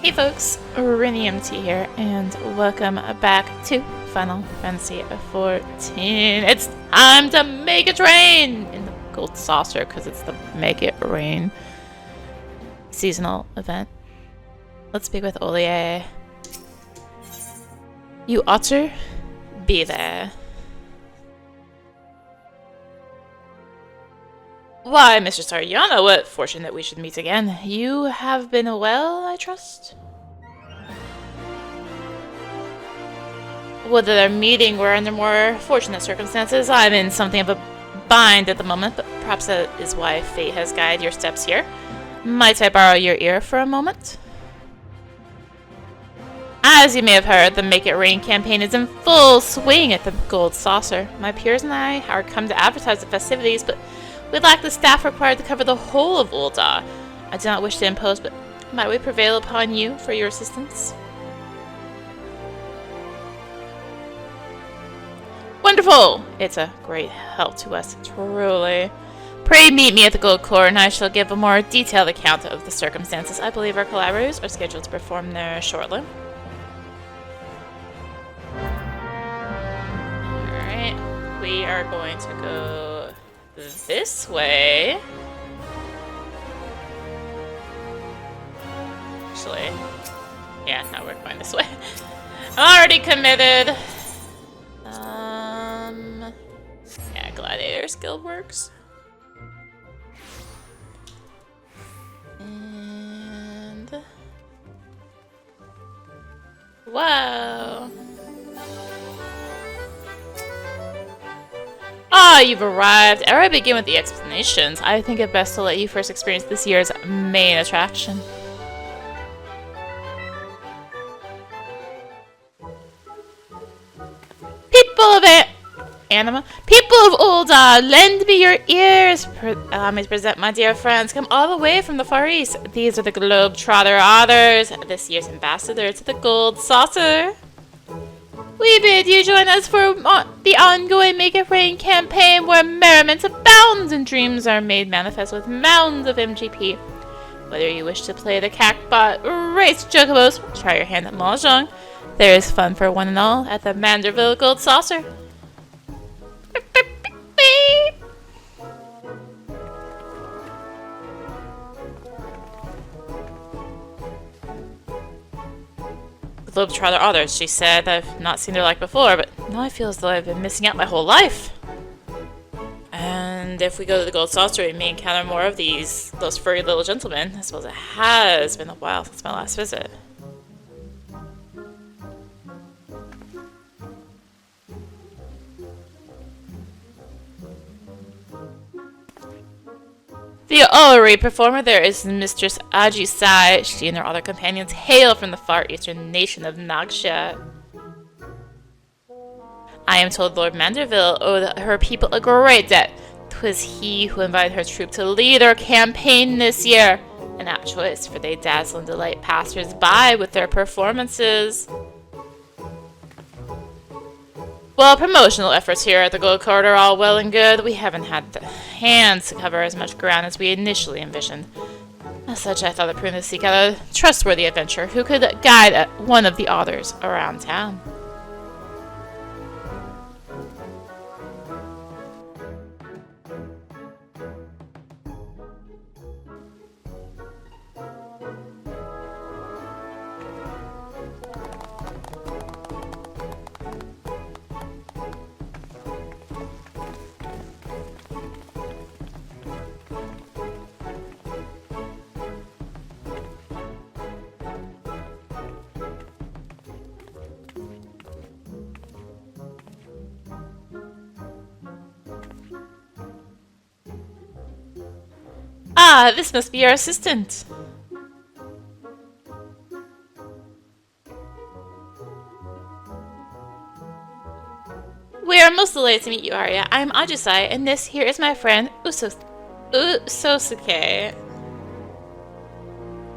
Hey folks, rinimt here, and welcome back to Final Fantasy XIV. It's time to make it rain in the gold saucer because it's the Make It Rain seasonal event. Let's speak with Olie. You otter, be there. Why, Mr. Sariana, what fortune that we should meet again. You have been well, I trust? Would that our meeting were under more fortunate circumstances. I'm in something of a bind at the moment, but perhaps that is why fate has guided your steps here. Might I borrow your ear for a moment? As you may have heard, the Make It Rain campaign is in full swing at the Gold Saucer. My peers and I are come to advertise the festivities, but we lack the staff required to cover the whole of Ul'dah. I do not wish to impose, but might we prevail upon you for your assistance? Wonderful! It's a great help to us, truly. Pray meet me at the Gold Court, and I shall give a more detailed account of the circumstances. I believe our collaborators are scheduled to perform there shortly. Alright, we are going to go this way. Actually, yeah, no, we're going this way. I'm already committed. Yeah, Gladiator skill works. And wow. Ah, you've arrived. Ere I begin with the explanations, I think it best to let you first experience this year's main attraction. People of People of Ul'dah, lend me your ears. Allow me to present my dear friends, come all the way from the Far East. These are the Globetrotter Otters, this year's ambassador to the Gold Saucer. We bid you join us for the ongoing Make It Rain campaign, where merriment abounds and dreams are made manifest with mounds of MGP. Whether you wish to play the Cacbot, race Chocobos, try your hand at Mahjong, there is fun for one and all at the Manderville Gold Saucer. Globetrotter Otters, she said. I've not seen her like before, but now I feel as though I've been missing out my whole life. And if we go to the Gold Saucer, we may encounter more of those furry little gentlemen. I suppose it has been a while since my last visit. The OTTERLY performer there is Mistress Ajisai. She and her other companions hail from the far eastern nation of Nagxia. I am told Lord Manderville owed her people a great debt. 'Twas he who invited her troop to lead our campaign this year. An apt choice, for they dazzle and delight passers-by with their performances. Well, promotional efforts here at the Gold Court are all well and good. We haven't had the hands to cover as much ground as we initially envisioned. As such, I thought it prudent to seek out a trustworthy adventurer who could guide one of the otters around town. Ah, this must be our assistant. We are most delighted to meet you, Arya. I am Ajisai, and this here is my friend, Usosuke.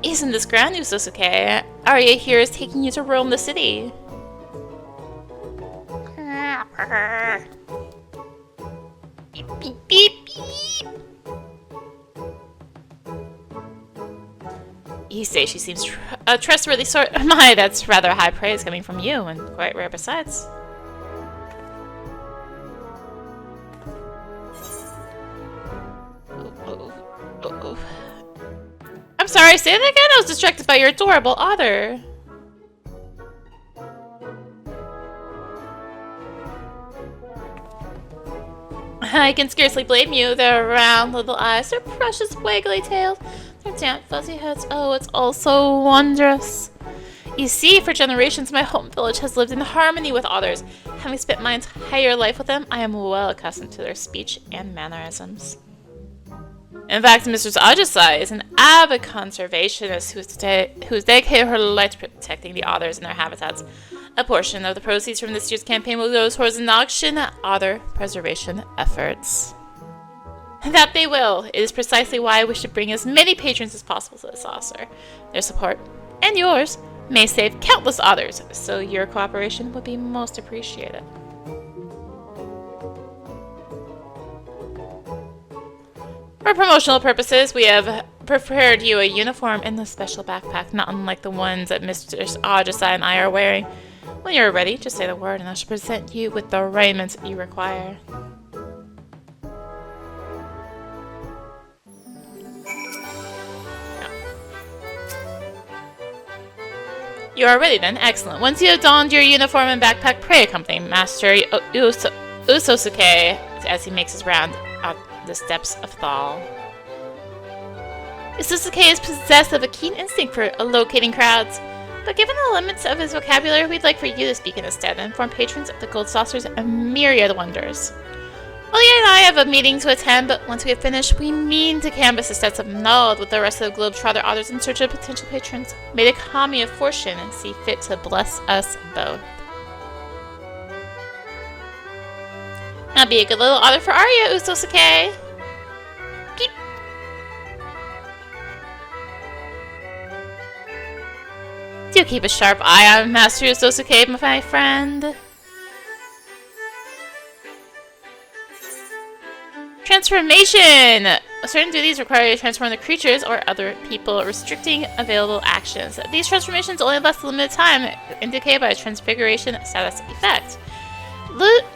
Isn't this grand, Usosuke? Arya here is taking you to roam the city. Beep, beep, beep, beep. He says she seems a trustworthy sort. My, that's rather high praise coming from you, and quite rare besides. I'm sorry, say that again? I was distracted by your adorable otter. I can scarcely blame you. Their round little eyes, their precious wiggly tails, their damp fuzzy heads. Oh, it's all so wondrous. You see, for generations, my home village has lived in harmony with otters. Having spent my entire life with them, I am well accustomed to their speech and mannerisms. In fact, Mistress Ajasai is an avid conservationist who's dedicated her life to protecting the otters and their habitats. A portion of the proceeds from this year's campaign will go towards the Nagxia otter preservation efforts. That they will. It is precisely why I wish to bring as many patrons as possible to the saucer. Their support, and yours, may save countless otters, so your cooperation would be most appreciated. For promotional purposes, we have prepared you a uniform and a special backpack, not unlike the ones that Mistress Ajasai and I are wearing. When you're ready, just say the word and I shall present you with the raiment you require. You are ready then? Excellent. Once you have donned your uniform and backpack, pray accompany Master Usosuke as he makes his round up the steps of Thal. Usosuke is possessed of a keen instinct for locating crowds, but given the limits of his vocabulary, we'd like for you to speak in his stead and inform patrons of the Gold Saucer's myriad wonders. Ollie and I have a meeting to attend, but once we have finished, we mean to canvass the steps of Nod with the rest of the Globetrotter otters in search of potential patrons. May the kami of fortune see fit to bless us both. Now be a good little otter for Arya, Usosuke! Peep! Do keep a sharp eye on Master Usosuke, my friend. Transformation! Certain duties require you to transform the creatures or other people, restricting available actions. These transformations only last a limited time, indicated by a transfiguration status effect.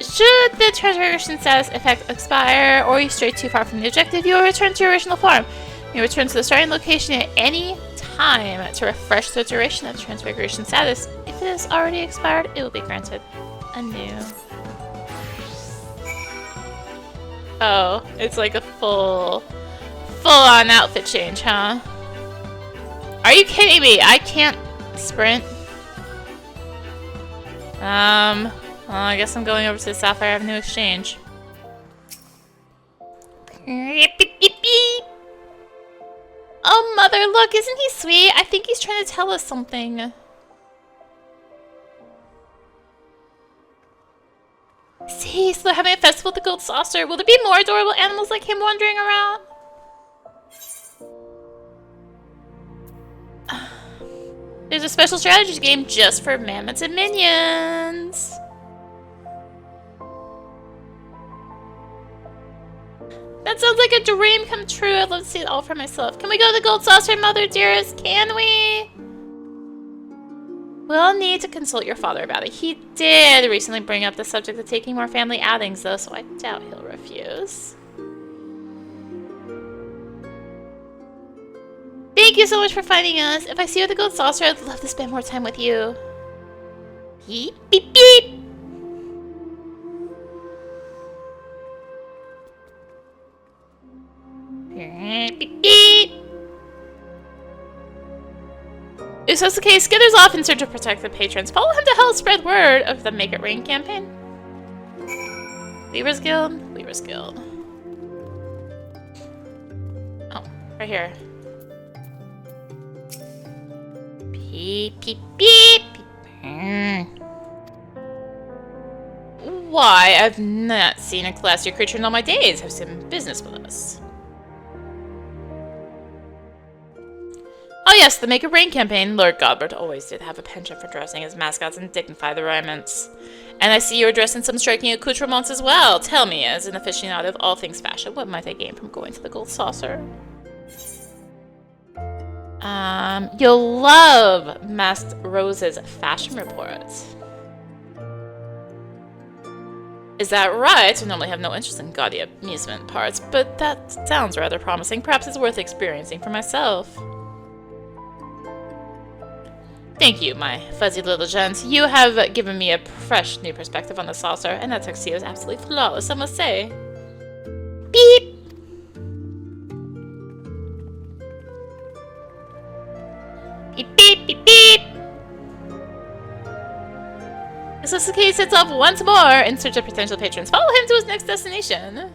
Should the transfiguration status effect expire, or you stray too far from the objective, you will return to your original form. You return to the starting location at any time to refresh the duration of transfiguration status. If it has already expired, it will be granted anew. Oh, it's like a full-on outfit change, huh? Are you kidding me? I can't sprint. Well, I guess I'm going over to the Sapphire Avenue Exchange. Oh, Mother, look, isn't he sweet? I think he's trying to tell us something. See, so they're having a festival at the Gold Saucer. Will there be more adorable animals like him wandering around? There's a special strategy game just for mammoths and minions. That sounds like a dream come true. I'd love to see it all for myself. Can we go to the Gold Saucer, Mother dearest? Can we? We'll need to consult your father about it. He did recently bring up the subject of taking more family outings, though, so I doubt he'll refuse. Thank you so much for finding us. If I see you at the Gold Saucer, I'd love to spend more time with you. Beep, beep, beep. Beep, beep. Usosuke skitters off in search of protected patrons. Follow him to help spread word of the Make It Rain campaign. Weaver's Guild? Weaver's Guild. Oh, right here. Beep, beep, beep. Why, I've not seen a classier creature in all my days. Have some business with us. Oh yes, the Make It Rain campaign. Lord Godbert always did have a penchant for dressing his mascots and dignify the raiments. And I see you're dressed in some striking accoutrements as well. Tell me, as an aficionado of all things fashion, what might I gain from going to the Gold Saucer? You'll love Masked Rose's fashion reports. Is that right? I normally have no interest in gaudy amusement parts, but that sounds rather promising. Perhaps it's worth experiencing for myself. Thank you, my fuzzy little gent. You have given me a fresh new perspective on the saucer, and that tuxedo is absolutely flawless, I must say. Beep! Beep, beep, beep, beep! Sasuke sets off once more in search of potential patrons. Follow him to his next destination.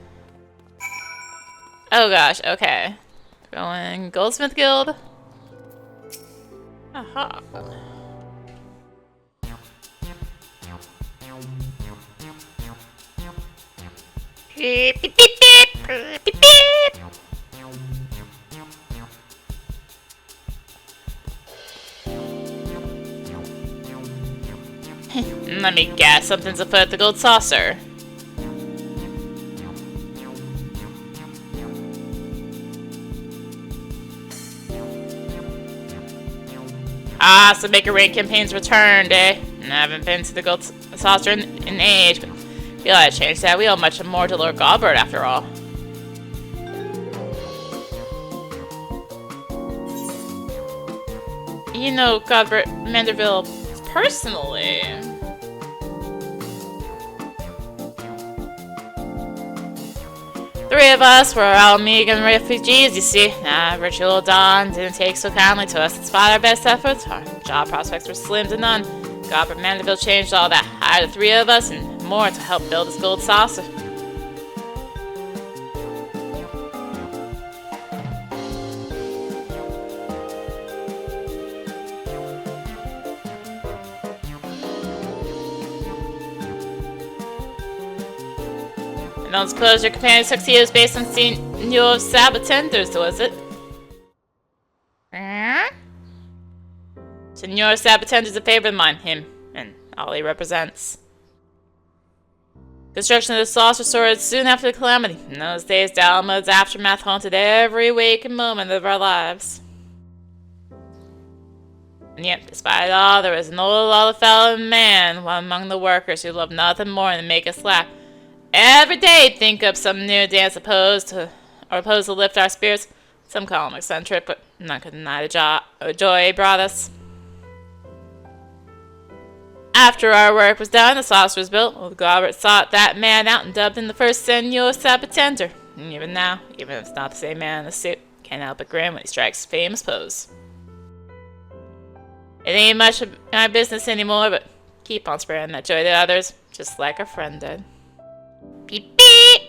Oh gosh, okay. Going Goldsmith Guild. Aha. Beep, beep, beep, beep, beep, beep. Let me guess, something's afoot at the Gold Saucer. Ah, so Maker Raid campaign's returned, eh? I haven't been to the Gold Saucer in age, but I feel I changed that. We owe much more to Lord Godbert, after all. You know Godbert Manderville personally. Three of us were Almegan refugees, you see. Virtual Dawn didn't take so kindly to us. Despite our best efforts, our job prospects were slim to none. Godbert Mandeville changed all that, hired the three of us and more to help build this gold saucer. And don't suppose your companion's tuxedo is based on Senor Sabatenders, was it? Senor Sabatender's a favorite of mine, him, and all he represents. Construction of the saucer soared soon after the calamity. In those days, Dalma's aftermath haunted every waking moment of our lives. And yet, despite all, there was an old fellow man, one among the workers who loved nothing more than to make us laugh. Every day, think up some new dance opposed to lift our spirits. Some call him eccentric, but none could deny the joy he brought us. After our work was done, the saucer was built. Old Godbert sought that man out and dubbed him the first Senor Sabatender. And even now, even if it's not the same man in the suit, can't help but grin when he strikes his famous pose. It ain't much of my business anymore, but keep on spreading that joy to others, just like our friend did. Beep beep!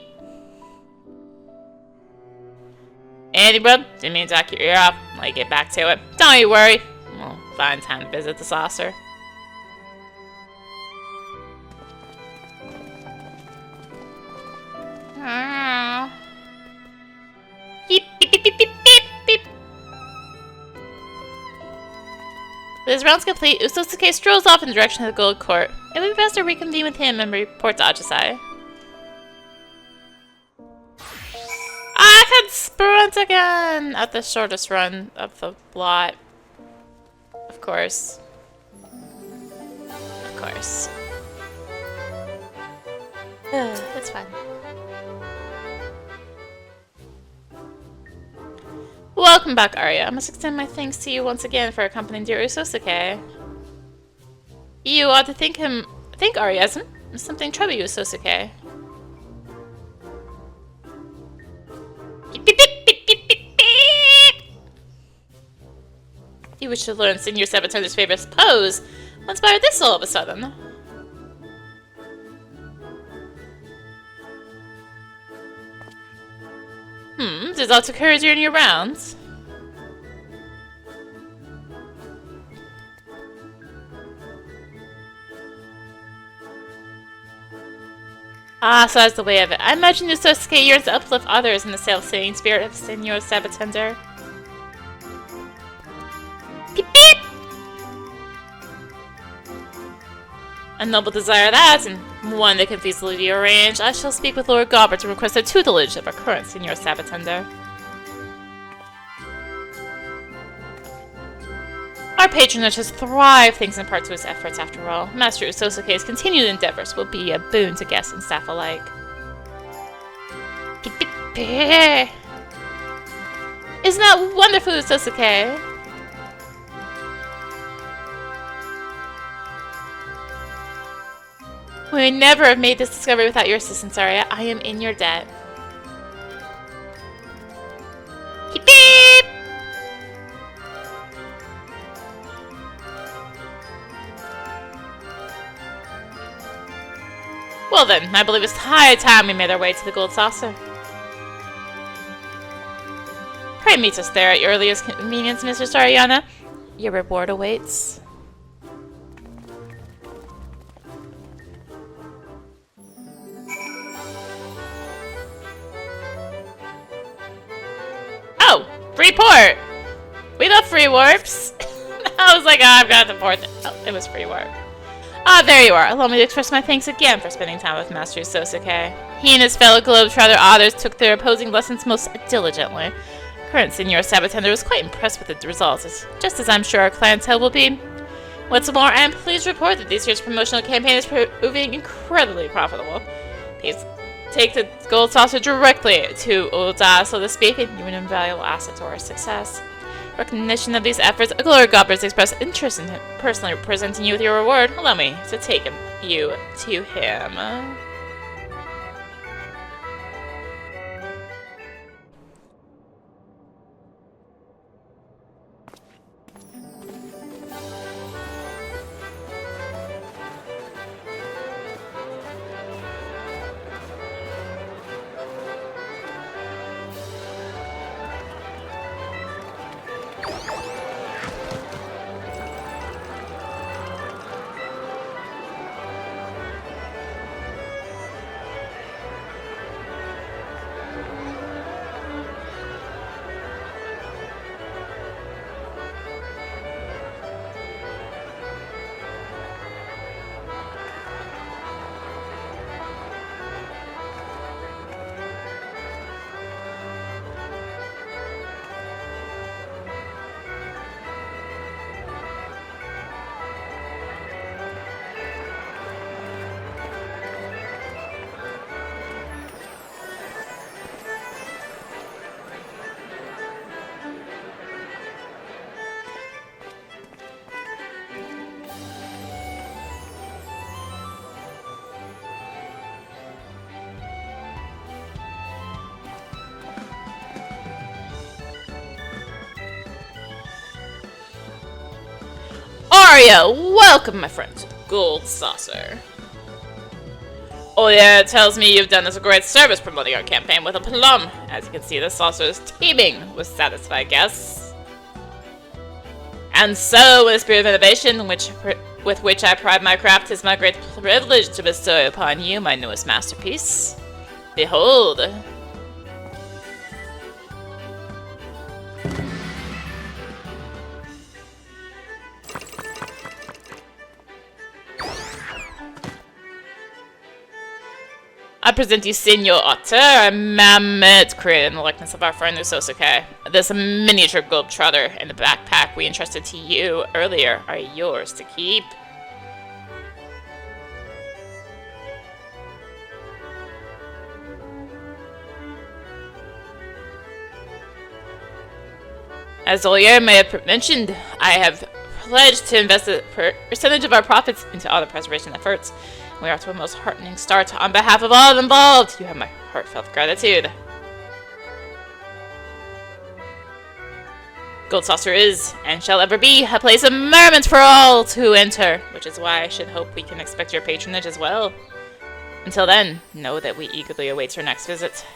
Andy, bub, didn't mean to knock your ear off. Let me get back to it. Don't you worry. We'll find time to visit the saucer. Beep beep beep beep beep beep beep. With his rounds complete, Usosuke strolls off in the direction of the Gold Court. It would be best to reconvene with him and report to Ajisai. I can sprint again! At the shortest run of the lot. Of course. Of course. It's fine. Welcome back, Arya. I must extend my thanks to you once again for accompanying dear Usosuke. You ought to thank Arya. Something trouble you, Usosuke. Beep, beep, beep, beep, beep, beep, beep. You wish to learn Senor Sabatender's favorite pose. What inspired this all of a sudden? Does that occur during your rounds? Ah, so that's the way of it. I imagine Usosuke yearns to uplift others in the self-singing spirit of Senor Sabatender. Beep beep! A noble desire that, and one that can feasibly be arranged. I shall speak with Lord Godbert to request a tutelage of our current Senor Sabatender. Our patronage has thrived thanks in part to his efforts after all. Master Usosuke's continued endeavors will be a boon to guests and staff alike. Isn't that wonderful, Usosuke? We would never have made this discovery without your assistance, Arya. I am in your debt. Beep! Well then, I believe it's high time we made our way to the Gold Saucer. Pray meet us there at your earliest convenience, Mr. Sariana. Your reward awaits. Oh! Free port! We love free warps! I was like, oh, I've got the port. Oh, it was free warp. Ah, there you are. Allow me to express my thanks again for spending time with Master Usosuke. He and his fellow globetrotter otters took their opposing lessons most diligently. Current Senior Sabatender was quite impressed with the results, just as I'm sure our clientele will be. What's more, I am pleased to report that this year's promotional campaign is proving incredibly profitable. Please take the Gold Saucer directly to Oda, so to speak, and you an invaluable asset to our success. Recognition of these efforts, a Glory Gobbers express interest in personally presenting you with your reward. Allow me to take you to him. Arya, welcome, my friend, to the Gold Saucer. Oh yeah, it tells me you've done us a great service promoting our campaign with a plum. As you can see, the saucer is teeming with satisfied guests. And so, in the spirit of innovation, with which I pride my craft, it is my great privilege to bestow upon you my newest masterpiece. Behold. I present you Senor Otter, a mammoth created in the likeness of our friend Usosuke. This miniature globetrotter and the backpack we entrusted to you earlier are yours to keep. As Olier may have mentioned, I have pledged to invest a percentage of our profits into otter preservation efforts. We are to a most heartening start on behalf of all involved. You have my heartfelt gratitude. Gold Saucer is, and shall ever be, a place of merriment for all to enter, which is why I should hope we can expect your patronage as well. Until then, know that we eagerly await your next visit.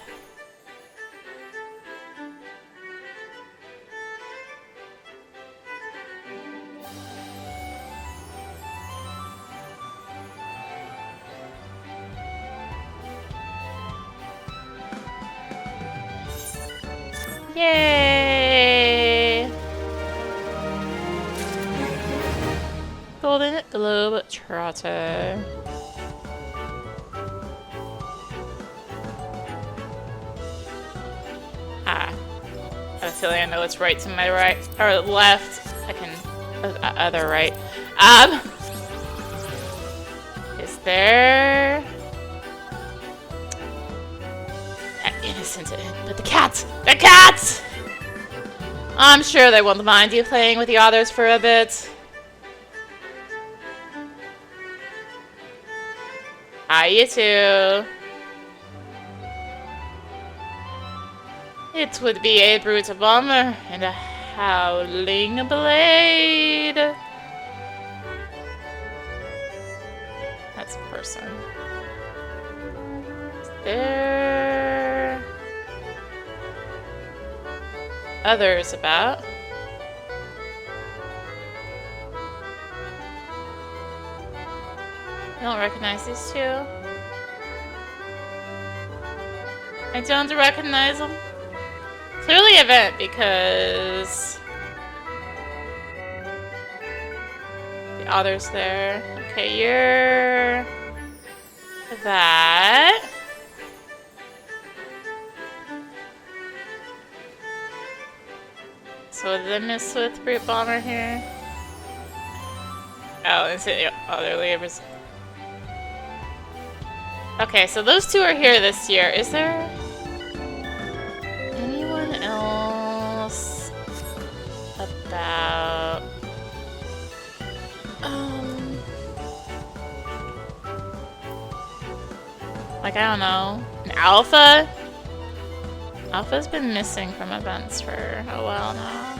Yay! Golden Globe Trotter. I have a feeling I know it's right to my right or left. I can other right. Is there... Innocent, but the cats! The cats! I'm sure they won't mind you playing with the others for a bit. Hi, you two. It would be a brutal bomber and a howling blade. That's a person. Is there others about? I don't recognize these two. I don't recognize them. Clearly event because the others there. Okay, you're that. So did I miss with Brute Bomber here? Oh, it's the other labors. Okay, so those two are here this year. Is there anyone else about... like, I don't know. An alpha? Alpha's been missing from events for a while now.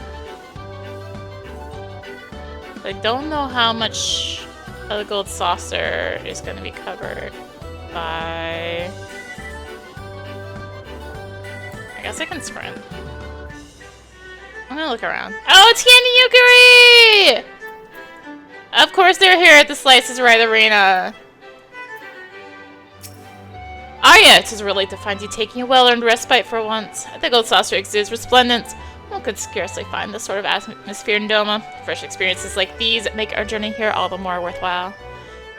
I don't know how much of the gold saucer is going to be covered by... I guess I can sprint. I'm gonna look around. Oh, it's Candy Yukari! Of course they're here at the Slices Right Arena. Arya, it is a relief to find you taking a well-earned respite for once. The gold saucer exudes resplendence. One could scarcely find this sort of atmosphere in Doma. Fresh experiences like these make our journey here all the more worthwhile.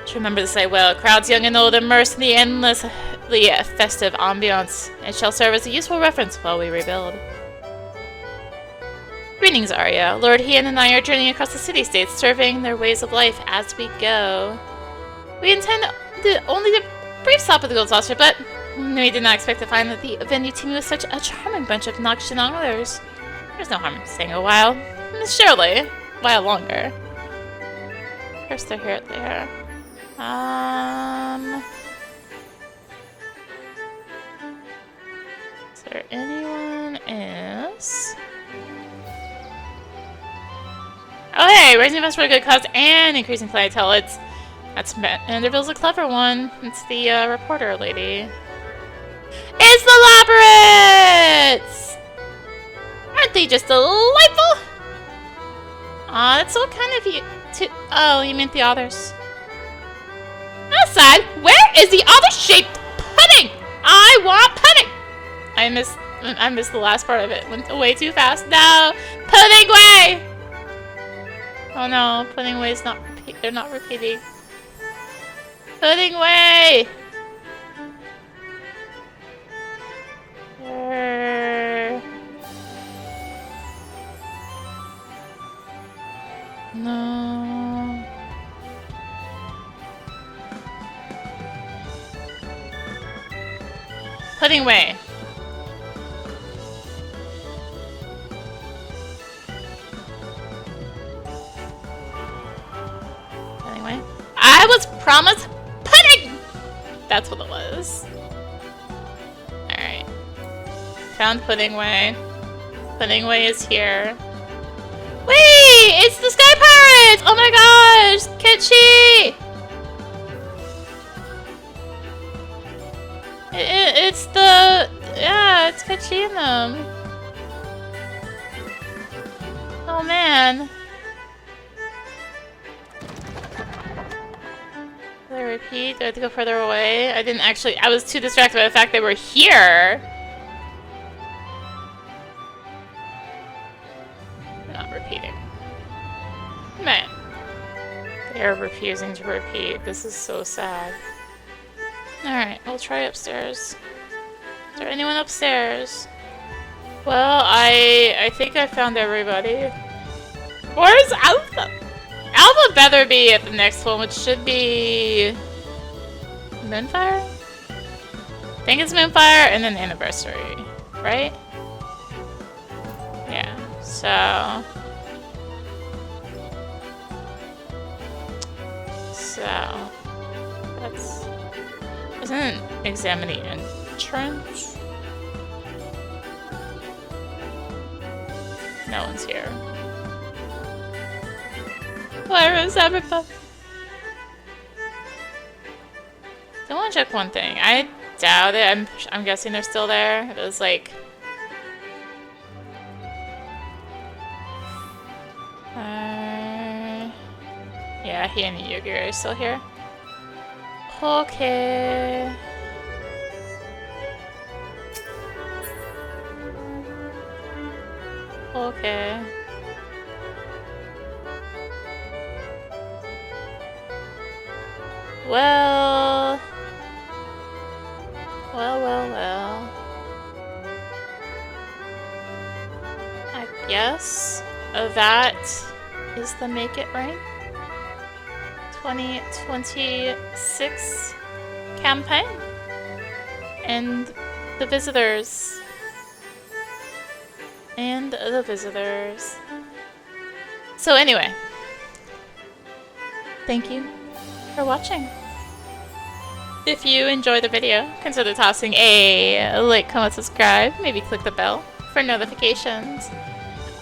To remember this I will. Crowds young and old immersed in the endlessly festive ambiance. It shall serve as a useful reference while we rebuild. Greetings, Arya. Lord Hien and I are journeying across the city-states, surveying their ways of life as we go. We intend only to brief stop at the Gold Saucer, but we did not expect to find that the venue teeming with such a charming bunch of Nagxia others. There's no harm in staying a while. Surely, a while longer. First they're here, there. Is there anyone else? Oh hey, raising events for a good cause and increasing clientele. That's Manderville's a clever one. It's the reporter lady. It's the Labyrinths! Aren't they just delightful? Aw, that's so kind of you to... Oh, you meant the others. Outside, where is the other-shaped pudding? I want pudding! I missed the last part of it. Went way too fast. No! Pudding way! Oh no, pudding way is not... They're not repeating. Pudding way! No. Pudding way. Pudding way. I was promised pudding! That's what it was. Alright. Found Pudding Way. Pudding Way is here. Wait! It's the Sky Pirates! Oh my gosh! Ketchy! It's the... Yeah, it's Ketchy in them. Oh man. Did I repeat? Do I have to go further away? I didn't actually... I was too distracted by the fact they were here. Not repeating. Man. They're refusing to repeat. This is so sad. Alright, we'll try upstairs. Is there anyone upstairs? Well, I think I found everybody. Where's Alpha? better be at the next one, which should be Moonfire? I think it's Moonfire and then Anniversary, right? Yeah, so that's... Isn't examine the entrance? No one's here. Where is everybody? I want to check one thing. I doubt it. I'm guessing they're still there. It was like... yeah, he and Yugiri are still here. Okay. Okay. Well... Well. I guess that is the Make It Rain 2026 campaign. And the visitors. So anyway, thank you for watching. If you enjoyed the video, consider tossing a like, comment, subscribe, maybe click the bell for notifications.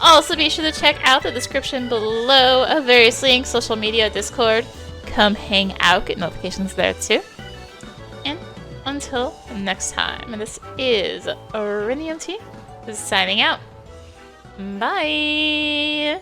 Also be sure to check out the description below of various links, social media, Discord. Come hang out, get notifications there too. And until next time, this is rinimt signing out. Bye!